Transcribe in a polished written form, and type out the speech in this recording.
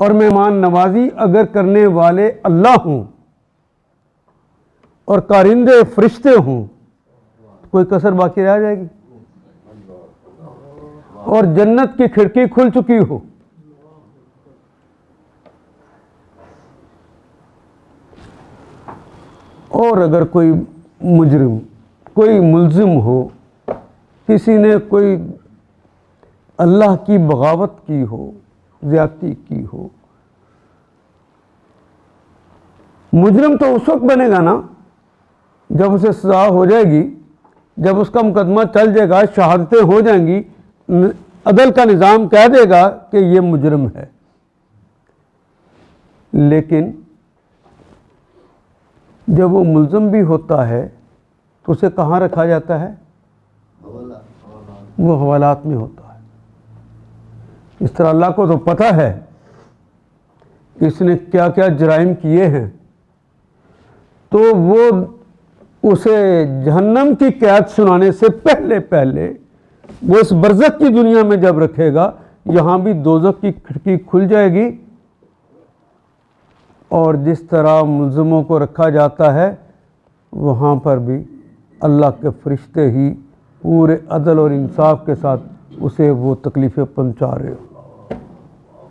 और मेहमान नवाजी अगर करने वाले अल्लाह हों और कारिंदे फरिश्ते हों, कोई कसर बाकी रह जाएगी? और जन्नत की खिड़की खुल चुकी हो, और अगर कोई मुजरिम, कोई मुल्जिम हो, किसी ने कोई अल्लाह की बगावत की हो, ज़्यादती की हो, मुजरिम तो उस वक्त बनेगा ना जब उसे सज़ा हो जाएगी, जब उसका मुकदमा चल जाएगा, शहादतें हो जाएंगी, अदल का निज़ाम कह देगा कि ये मुजरिम है। लेकिन जब वो मुल्ज़िम भी होता है तो उसे कहाँ रखा जाता है? वो हवालात में होता है। इस तरह अल्लाह को तो पता है कि इसने क्या क्या जराइम किए हैं, तो वो उसे जहन्नम की कैद सुनाने से पहले पहले वो इस बरज़ख की दुनिया में जब रखेगा, यहाँ भी दोज़ख की खिड़की खुल जाएगी, और जिस तरह मुल्ज़िमों को रखा जाता है वहाँ पर भी अल्लाह के फरिश्ते ही पूरे अदल और इंसाफ के साथ उसे वो तकलीफ़ें पहुँचा रहे हो।